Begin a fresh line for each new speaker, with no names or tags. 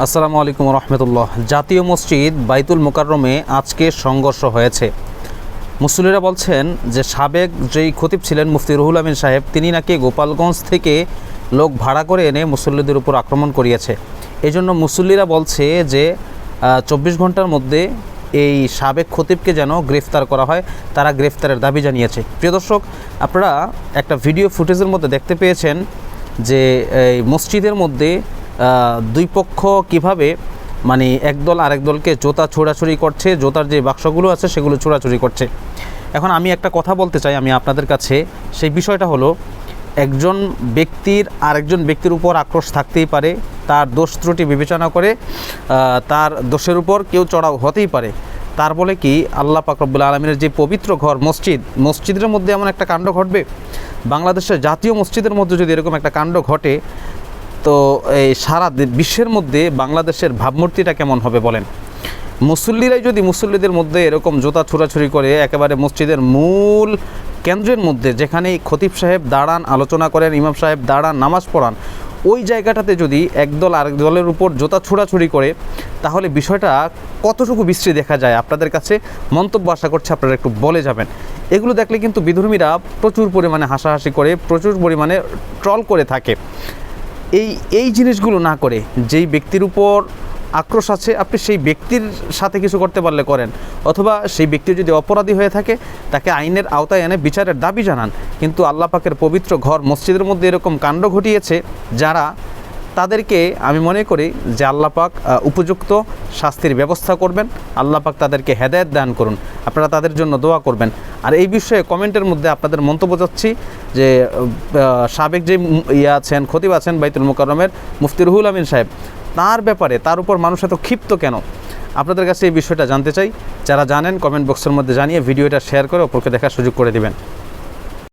আসসালামু আলাইকুম রহমতুল্লাহ। জাতীয় মসজিদ বাইতুল মোকাররমে আজকে সংঘর্ষ হয়েছে। মুসল্লিরা বলছেন যে সাবেক যেই খতিব ছিলেন মুফতি রুহুল আমিন সাহেব, তিনি নাকি গোপালগঞ্জ থেকে লোক ভাড়া করে এনে মুসল্লিদের উপর আক্রমণ করিয়েছে। এই জন্য মুসল্লিরা বলছে যে 24 ঘন্টার মধ্যে এই সাবেক খতিবকে যেন গ্রেফতার করা হয়। তারা গ্রেফতারের দাবি জানিয়েছে। প্রিয় দর্শক, আপনারা একটা ভিডিও ফুটেজের মধ্যে দেখতে পেয়েছেন যে এই মসজিদের মধ্যে দুই পক্ষ কিভাবে মানে একদল আরেক দলকে জুতা ছোড়াছুড়ি করছে, জুতার যে বাক্সগুলো আছে সেগুলো ছোড়াছুড়ি করছে। এখন আমি একটা কথা বলতে চাই আমি আপনাদের কাছে, সেই বিষয়টা হলো একজন ব্যক্তির আরেকজন ব্যক্তির উপর আক্রোশ থাকতেই পারে, তার দোষ ত্রুটি বিবেচনা করে তার দোষের উপর কেউ চড়াও হতেই পারে। তার বলে কি আল্লাহ পাক রব্বুল আলামিনের যে পবিত্র ঘর মসজিদের মধ্যে এমন একটা কাণ্ড ঘটবে? বাংলাদেশের জাতীয় মসজিদের মধ্যে যদি এরকম একটা কাণ্ড ঘটে, তো এই সারা বিশ্বের মধ্যে বাংলাদেশের ভাবমূর্তিটা কেমন হবে বলেন? মুসল্লিরাই যদি মুসল্লিদের মধ্যে এরকম জুতা ছুড়াছুড়ি করে একেবারে মসজিদের মূল কেন্দ্রের মধ্যে, যেখানে খতিব সাহেব দাঁড়ান, আলোচনা করেন, ইমাম সাহেব দাঁড়ান, নামাজ পড়ান, ওই জায়গাটাতে যদি একদল আরেক দলের উপর জুতা ছোড়াছুড়ি করে, তাহলে বিষয়টা কতটুকু বিশ্রী দেখা যায়? আপনাদের কাছে মন্তব্য আশা করছি আপনারা একটু বলে যাবেন। এগুলো দেখলে কিন্তু বিধর্মীরা প্রচুর পরিমাণে হাসাহাসি করে, প্রচুর পরিমাণে ট্রল করে থাকে। এই জিনিসগুলো না করে যেই ব্যক্তির উপর আক্রোশ আছে, আপনি সেই ব্যক্তির সাথে কিছু করতে পারলে করেন, অথবা সেই ব্যক্তি যদি অপরাধী হয়ে থাকে তাকে আইনের আওতায় এনে বিচারের দাবি জানান। কিন্তু আল্লাহ পাকের পবিত্র ঘর মসজিদের মধ্যে এরকম কাণ্ড ঘটিয়েছে যারা, তাদেরকে আমি মনে করি যে আল্লাহ পাক উপযুক্ত শাস্তির ব্যবস্থা করবেন। আল্লাহ পাক তাদেরকে হেদায়েত দান করুন। আপনারা তাদের জন্য দোয়া করবেন। আর এই বিষয়ে কমেন্টের মধ্যে আপনাদের মন্তব্য চাচ্ছি যে সাবেক যে আছেন, খতিব আছেন বাইতুল মোকাররমের মুফতি রুহুল আমিন সাহেব, তার ব্যাপারে তার উপর মানুষ এত ক্ষিপ্ত কেন? আপনাদের কাছে এই বিষয়টা জানতে চাই। যারা জানেন কমেন্ট বক্সের মধ্যে জানিয়ে ভিডিওটা শেয়ার করে অপরকে দেখার সুযোগ করে দিবেন।